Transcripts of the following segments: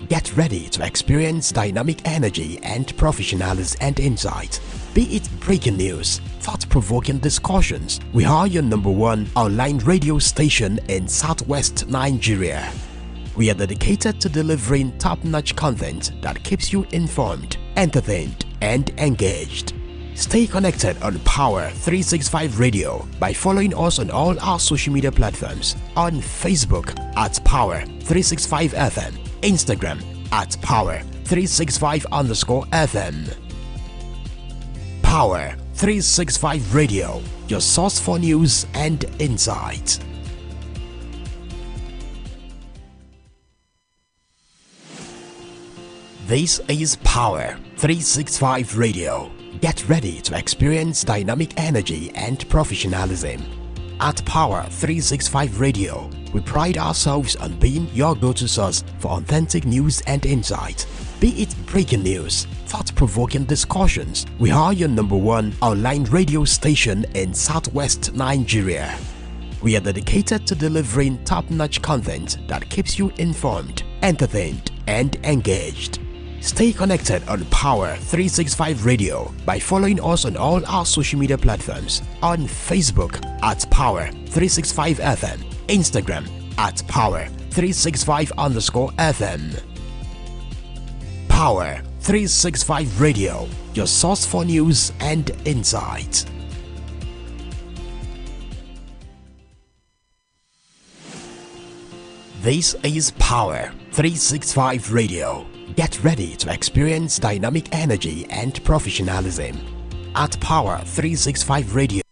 Get ready to experience dynamic energy and professionalism and insight. Be it breaking news, thought-provoking discussions, we are your #1 online radio station in Southwest Nigeria. We are dedicated to delivering top-notch content that keeps you informed, entertained, and engaged. Stay connected on Power365 Radio by following us on all our social media platforms, on Facebook at Power365FM, Instagram at Power365_FM. Power365 Radio, your source for news and insight. This is Power365 Radio. Get ready to experience dynamic energy and professionalism. At Power365 Radio, we pride ourselves on being your go-to source for authentic news and insight. Be it breaking news, thought-provoking discussions, we are your #1 online radio station in Southwest Nigeria. We are dedicated to delivering top-notch content that keeps you informed, entertained, and engaged. Stay connected on Power365 Radio by following us on all our social media platforms, on Facebook at Power365FM, Instagram at Power365_FM. Power365 Radio, your source for news and insight. This is Power365 Radio. Get ready to experience dynamic energy and professionalism. At Power365 Radio.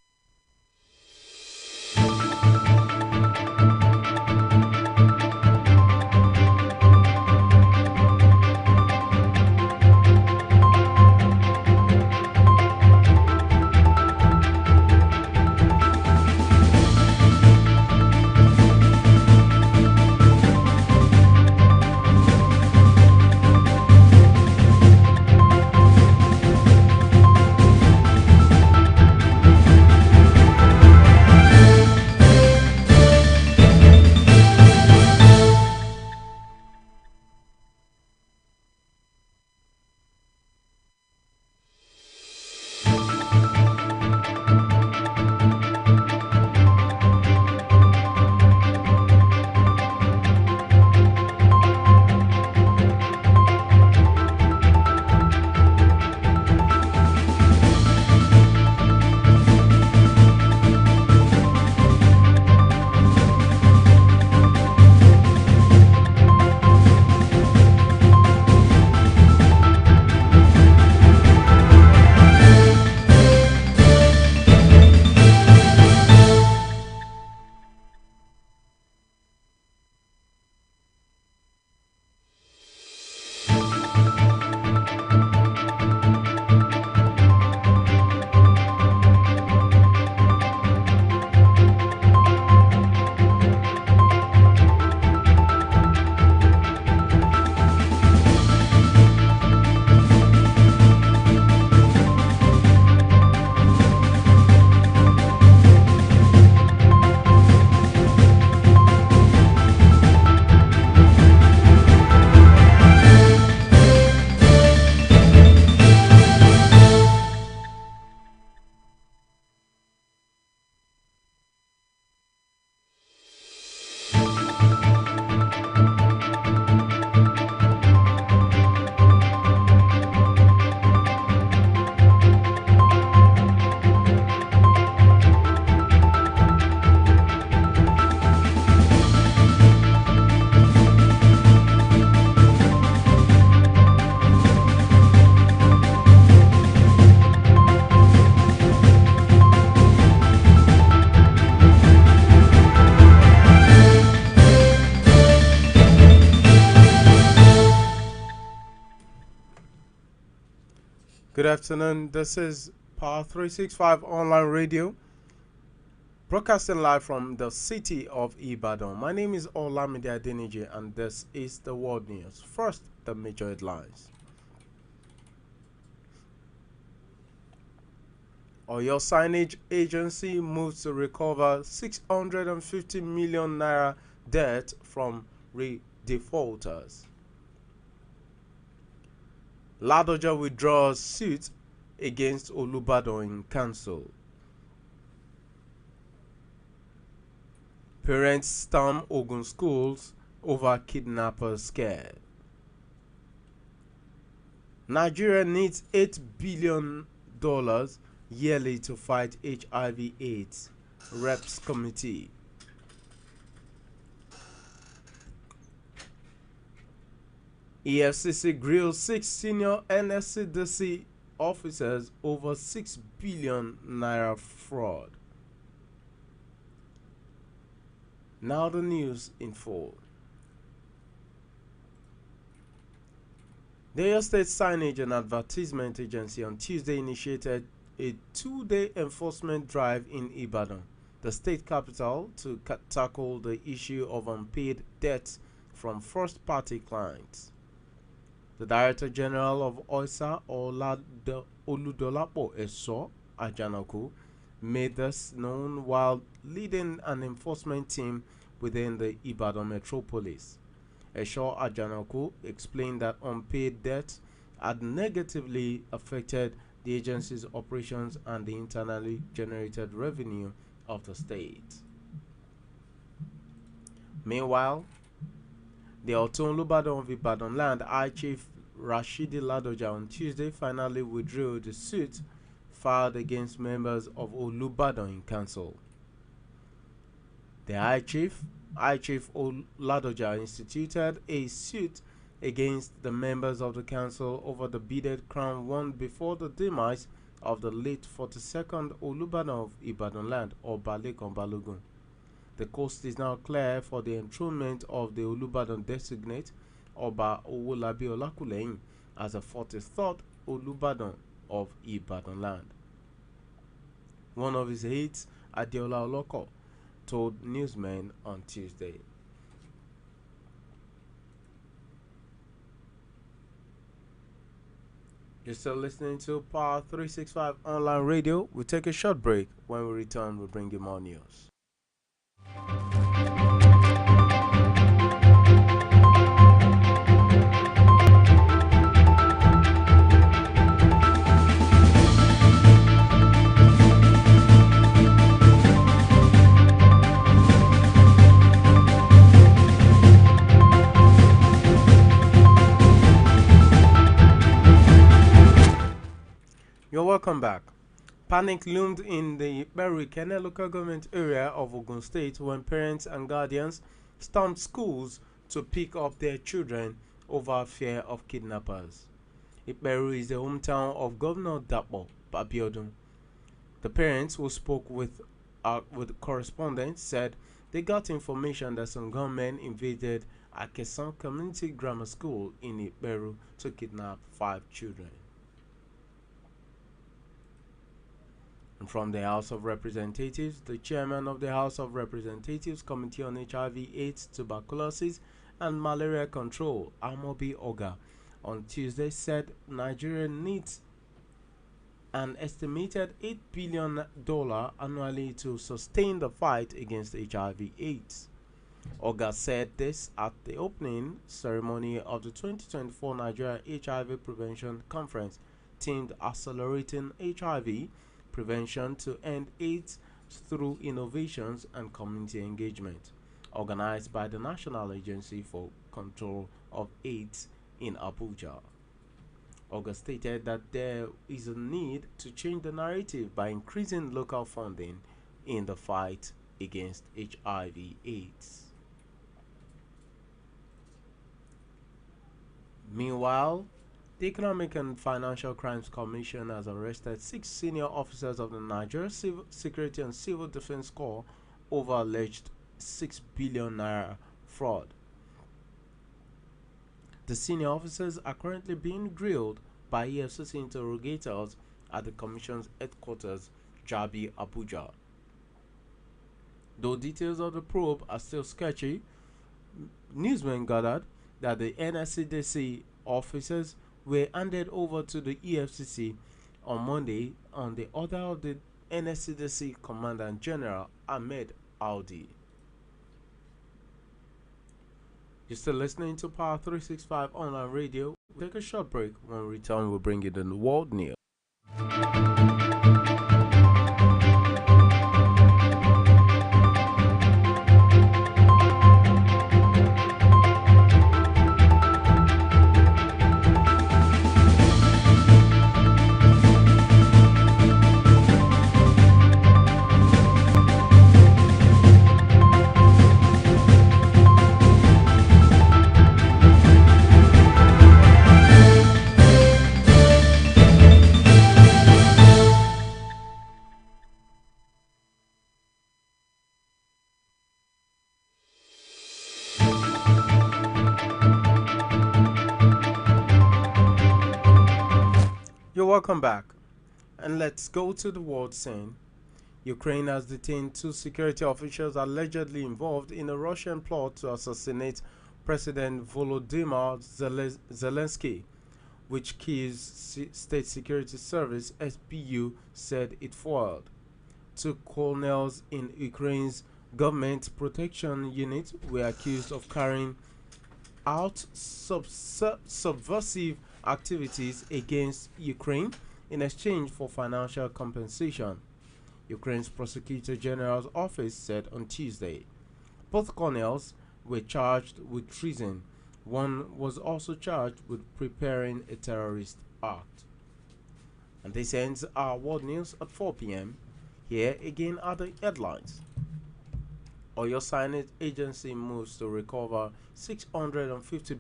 Good afternoon. This is Power365 Online Radio, broadcasting live from the city of Ibadan. My name is Onlineradiobox, and this is the world news. First, the major headlines. Oyo Signage Agency moves to recover 650 million naira debt from defaulters. Ladoja withdraws suit against Olubadan in council. Parents storm Ogun schools over kidnapper scare. Nigeria needs $8 billion yearly to fight HIV/AIDS. Reps Committee. EFCC grills 6 senior NSCDC officers over 6 billion naira fraud. Now the news in full. The Oyo State Signage and Advertisement Agency on Tuesday initiated a 2-day enforcement drive in Ibadan, the state capital, to tackle the issue of unpaid debts from first-party clients. The Director General of OISA, Oludolapo Eso Ajanaku, made this known while leading an enforcement team within the Ibadan metropolis. Esho Ajanaku explained that unpaid debts had negatively affected the agency's operations and the internally generated revenue of the state. Meanwhile, the Otun Olubadan of Ibadan Land High Chief Rashidi Ladoja on Tuesday finally withdrew the suit filed against members of Olubadan in council. The High Chief Ladoja instituted a suit against the members of the council over the beaded crown won before the demise of the late 42nd Olubadan of Ibadan Land, Oba Lekan Balogun. The coast is now clear for the enthronement of the Olubadan designate, Oba Owolabi Olakuleyin, as the 43rd Olubadan of Ibadan Land. One of his aides, Adeola Oloko, told newsmen on Tuesday. You're still listening to Power 365 Online Radio. We'll take a short break. When we return, we'll bring you more news. You're welcome back. Panic loomed in the Berikene local government area of Ogun State when parents and guardians stormed schools to pick up their children over fear of kidnappers. Iperu is the hometown of Governor Dapo Abiodun. The parents who spoke with correspondents said they got information that some gunmen invaded Akesan Community Grammar School in Iperu to kidnap 5 children. And from the House of Representatives, the chairman of the House of Representatives Committee on HIV/AIDS, Tuberculosis and Malaria Control, Amobi Oga, on Tuesday said Nigeria needs an estimated $8 billion annually to sustain the fight against HIV/AIDS. Oga said this at the opening ceremony of the 2024 Nigeria HIV Prevention Conference, themed Accelerating HIV Prevention to End AIDS Through Innovations and Community Engagement, organized by the National Agency for Control of AIDS in Abuja. Oga stated that there is a need to change the narrative by increasing local funding in the fight against HIV/AIDS. Meanwhile, the Economic and Financial Crimes Commission has arrested 6 senior officers of the Nigeria Civil Security and Civil Defense Corps over alleged 6 billion naira fraud. The senior officers are currently being grilled by EFCC interrogators at the Commission's headquarters, Jabi, Abuja. Though details of the probe are still sketchy, newsmen gathered that the NSCDC officers were handed over to the EFCC on Monday on the order of the NSCDC Commandant General Ahmed Audi. You're still listening to Power 365 Online Radio. We'll take a short break. When we return, we'll bring you the world news. You're welcome back. And let's go to the world scene. Ukraine has detained two security officials allegedly involved in a Russian plot to assassinate President Volodymyr Zelensky, which Kiev's State Security Service (SBU) said it foiled. Two colonels in Ukraine's government protection unit were accused of carrying out subversive activities against Ukraine in exchange for financial compensation, Ukraine's Prosecutor General's office said on Tuesday. Both colonels were charged with treason. One was also charged with preparing a terrorist act. And this ends our world news at 4 p.m. Here again are the headlines. Oyo Signage Agency moves to recover 650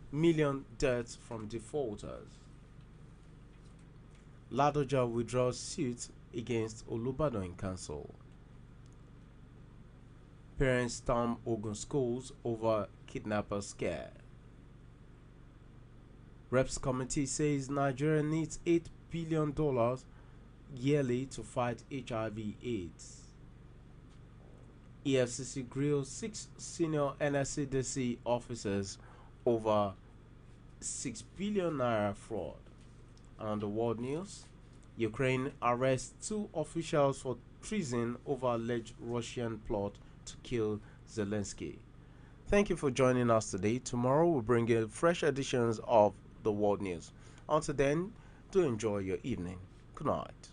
million debts from defaulters. Ladoja withdraws suit against Olubadan in Council. Parents storm Ogun schools over kidnapper scare. Reps committee says Nigeria needs $8 billion yearly to fight HIV/AIDS. EFCC grills 6 senior NSCDC officers over 6 billion naira fraud. And on the world news, Ukraine arrests 2 officials for treason over alleged Russian plot to kill Zelensky. Thank you for joining us today. Tomorrow we'll bring you fresh editions of the world news. Until then, do enjoy your evening. Good night.